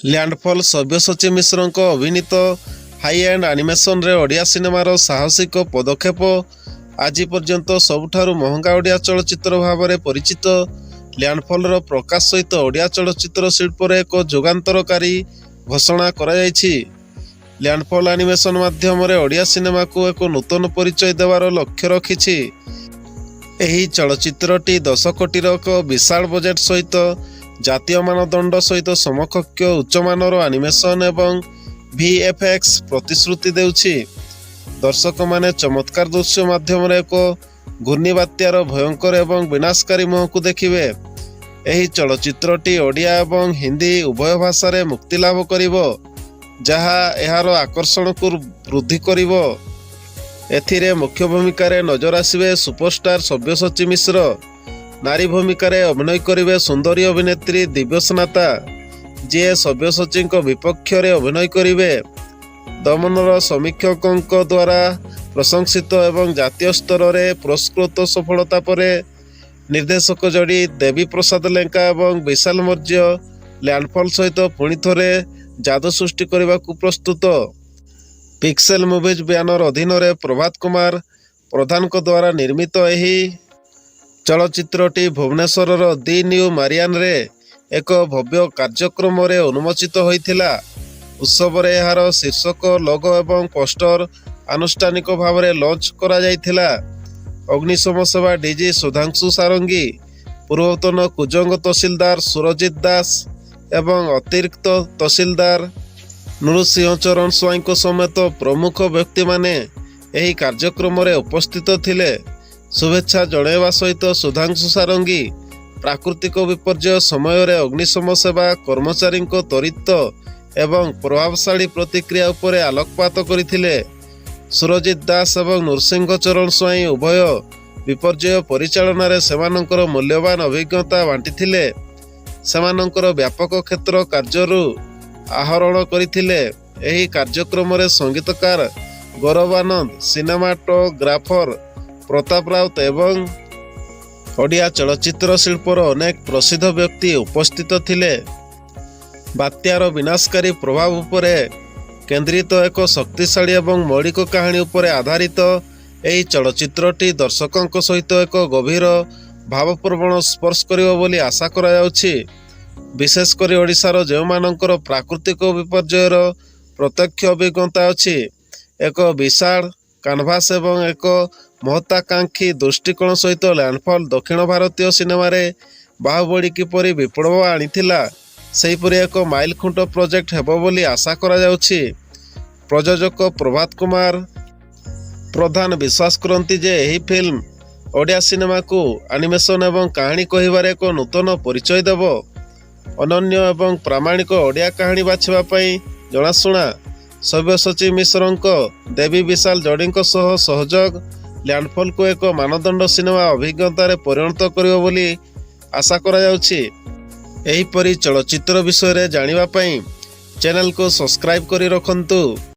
Landfall Sabyasachi ମିଶ୍ରଙ୍କ ଅଭିନୀତ high end ଆନିମେସନରେ Odia ସିନେମାର ସାହସିକ ପଦକ୍ଷେପ ଆଜି ପର୍ଯ୍ୟନ୍ତ ସବୁଠାରୁ ମହଙ୍ଗା ଓଡ଼ିଆ ଚଳଚ୍ଚିତ୍ର ଭାବରେ ପରିଚିତ। ଲ୍ୟାଣ୍ଡଫଲ୍ର ପ୍ରକାଶ ସହିତ ଓଡ଼ିଆ ଚଳଚ୍ଚିତ୍ର ଶିଳ୍ପରେ ଏକ ଯୁଗାନ୍ତରକାରୀ ଘୋଷଣା କରାଯାଇଛି। ଲ୍ୟାଣ୍ଡଫଲ୍ ଆନିମେସନ ମାଧ୍ୟମରେ ଓଡ଼ିଆ ସିନେମାକୁ ଏକ ନୂତନ ପରିଚୟ ଦେବାର ଲକ୍ଷ୍ୟ ରଖିଛି। ଏହି ଚଳଚ୍ଚିତ୍ରଟି 10 କୋଟିର ଏକ ବିଶାଳ ବଜେଟ୍ ସହିତ ଜାତୀୟ ମାନଦଣ୍ଡ ସହିତ ସମକକ୍ଷ ଉଚ୍ଚମାନର ଆନିମେସନ ଏବଂ VFX ପ୍ରତିଶ୍ରୁତି ଦେଉଛି। ଦର୍ଶକମାନେ ଚମତ୍କାର ଦୃଶ୍ୟ ମାଧ୍ୟମରେ ଏକ ଘୂର୍ଣ୍ଣିବାତ୍ୟାର ଭୟଙ୍କର ଏବଂ ବିନାଶକାରୀ ମୁହଁକୁ ଦେଖିବେ। ଏହି ଚଳଚ୍ଚିତ୍ରଟି ଓଡ଼ିଆ ଏବଂ ହିନ୍ଦୀ ଉଭୟ ଭାଷାରେ ମୁକ୍ତିଲାଭ କରିବ, ଯାହା ଏହାର ଆକର୍ଷଣକୁ ବୃଦ୍ଧି କରିବ। ଏଥିରେ ମୁଖ୍ୟ ଭୂମିକାରେ ନଜର ଆସିବେ ସୁପରଷ୍ଟାର ସବ୍ୟସାଚୀ ମିଶ୍ର। ନାରୀ ଭୂମିକାରେ ଅଭିନୟ କରିବେ ସୁନ୍ଦରୀ ଅଭିନେତ୍ରୀ ଦିବ୍ୟସ୍ନାତା, ଯିଏ ସବ୍ୟସାଚୀଙ୍କ ବିପକ୍ଷରେ ଅଭିନୟ କରିବେ। ଦମନର ସମୀକ୍ଷକଙ୍କ ଦ୍ୱାରା ପ୍ରଶଂସିତ ଏବଂ ଜାତୀୟ ସ୍ତରରେ ପୁରସ୍କୃତ ସଫଳତା ପରେ ନିର୍ଦ୍ଦେଶକ ଯୋଡ଼ି ଦେବୀ ପ୍ରସାଦ ଲେଙ୍କା ଏବଂ ବିଶାଲ ମୌର୍ଯ୍ୟ ଲ୍ୟାଣ୍ଡଫଲ୍ ସହିତ ପୁଣି ଥରେ ଯାଦୁ ସୃଷ୍ଟି କରିବାକୁ ପ୍ରସ୍ତୁତ। ପିକ୍ସେଲ ମୁଭିଜ ବ୍ୟାନର ଅଧୀନରେ ପ୍ରଭାତ କୁମାର ପ୍ରଧାନଙ୍କ ଦ୍ୱାରା ନିର୍ମିତ ଏହି ଚଳଚ୍ଚିତ୍ରଟି ଭୁବନେଶ୍ୱରର ଦି ନ୍ୟୁ ମାରିଆନରେ ଏକ ଭବ୍ୟ କାର୍ଯ୍ୟକ୍ରମରେ ଉନ୍ମୋଚିତ ହୋଇଥିଲା। ଉତ୍ସବରେ ଏହାର ଶୀର୍ଷକ, ଲୋଗୋ ଏବଂ ପୋଷ୍ଟର ଆନୁଷ୍ଠାନିକ ଭାବରେ ଲଞ୍ଚ କରାଯାଇଥିଲା। ଅଗ୍ନିଶମ ସେବା ଡିଜି ସୁଧାଂଶୁ ସାରଙ୍ଗୀ, ପୂର୍ବତନ କୁଜଙ୍ଗ ତହସିଲଦାର ସୁରଜିତ ଦାସ ଏବଂ ଅତିରିକ୍ତ ତହସିଲଦାର ନୃସିଂହ ଚରଣ ସ୍ୱାଇଁଙ୍କ ସମେତ ପ୍ରମୁଖ ବ୍ୟକ୍ତିମାନେ ଏହି କାର୍ଯ୍ୟକ୍ରମରେ ଉପସ୍ଥିତ ଥିଲେ। ଶୁଭେଚ୍ଛା ଜଣାଇବା ସହିତ ସୁଧାଂଶୁ ସାରଙ୍ଗୀ ପ୍ରାକୃତିକ ବିପର୍ଯ୍ୟୟ ସମୟରେ ଅଗ୍ନିଶମ ସେବା କର୍ମଚାରୀଙ୍କ ତ୍ୱରିତ ଏବଂ ପ୍ରଭାବଶାଳୀ ପ୍ରତିକ୍ରିୟା ଉପରେ ଆଲୋକପାତ କରିଥିଲେ। ସୁରଜିତ ଦାସ ଏବଂ ନୃସିଂହ ଚରଣ ସ୍ୱାଇଁ ଉଭୟ ବିପର୍ଯ୍ୟୟ ପରିଚାଳନାରେ ସେମାନଙ୍କର ମୂଲ୍ୟବାନ ଅଭିଜ୍ଞତା ବାଣ୍ଟିଥିଲେ। ସେମାନଙ୍କର ବ୍ୟାପକ କ୍ଷେତ୍ର କାର୍ଯ୍ୟରୁ ଆହରଣ କରିଥିଲେ। ଏହି କାର୍ଯ୍ୟକ୍ରମରେ ସଙ୍ଗୀତକାର ଗୌରବ ଆନନ୍ଦ, ସିନେମାଟୋଗ୍ରାଫର ପ୍ରତାପ ରାଉତ ଏବଂ ଓଡ଼ିଆ ଚଳଚ୍ଚିତ୍ର ଶିଳ୍ପର ଅନେକ ପ୍ରସିଦ୍ଧ ବ୍ୟକ୍ତି ଉପସ୍ଥିତ ଥିଲେ। ବାତ୍ୟାର ବିନାଶକାରୀ ପ୍ରଭାବ ଉପରେ କେନ୍ଦ୍ରିତ ଏକ ଶକ୍ତିଶାଳୀ ଏବଂ ମୌଳିକ କାହାଣୀ ଉପରେ ଆଧାରିତ ଏହି ଚଳଚ୍ଚିତ୍ରଟି ଦର୍ଶକଙ୍କ ସହିତ ଏକ ଗଭୀର ଭାବପ୍ରବଣ ସ୍ପର୍ଶ କରିବ ବୋଲି ଆଶା କରାଯାଉଛି। ବିଶେଷ କରି ଓଡ଼ିଶାର ଯେଉଁମାନଙ୍କର ପ୍ରାକୃତିକ ବିପର୍ଯ୍ୟୟର ପ୍ରତ୍ୟକ୍ଷ ଅଭିଜ୍ଞତା ଅଛି। ଏକ ବିଶାଳ କାନଭାସ ଏବଂ ଏକ ମହତ୍ୱାକାଂକ୍ଷୀ ଦୃଷ୍ଟିକୋଣ ସହିତ ଲ୍ୟାଣ୍ଡଫଲ୍ ଦକ୍ଷିଣ ଭାରତୀୟ ସିନେମାରେ ବାହୁବଳୀ କିପରି ବିପ୍ଳବ ଆଣିଥିଲା, ସେହିପରି ଏକ ମାଇଲଖୁଣ୍ଟ ପ୍ରୋଜେକ୍ଟ ହେବ ବୋଲି ଆଶା କରାଯାଉଛି। ପ୍ରଯୋଜକ ପ୍ରଭାତ କୁମାର ପ୍ରଧାନ ବିଶ୍ୱାସ କରନ୍ତି ଯେ ଏହି ଫିଲ୍ମ ଓଡ଼ିଆ ସିନେମାକୁ ଆନିମେସନ ଏବଂ କାହାଣୀ କହିବାରେ ଏକ ନୂତନ ପରିଚୟ ଦେବ। ଅନନ୍ୟ ଏବଂ ପ୍ରାମାଣିକ ଓଡ଼ିଆ କାହାଣୀ ବାଛିବା ପାଇଁ ଜଣାଶୁଣା ସବ୍ୟସାଚୀ ମିଶ୍ରଙ୍କ ଦେବୀ ବିଶାଲ ଯୋଡ଼ିଙ୍କ ସହ ସହଯୋଗ ଲ୍ୟାଣ୍ଡଫଲ୍କୁ ଏକ ମାନଦଣ୍ଡ ସିନେମା ଅଭିଜ୍ଞତାରେ ପରିଣତ କରିବ ବୋଲି ଆଶା କରାଯାଉଛି। ଏହିପରି ଚଳଚ୍ଚିତ୍ର ବିଷୟରେ ଜାଣିବା ପାଇଁ ଚ୍ୟାନେଲକୁ ସବସ୍କ୍ରାଇବ୍ କରି ରଖନ୍ତୁ।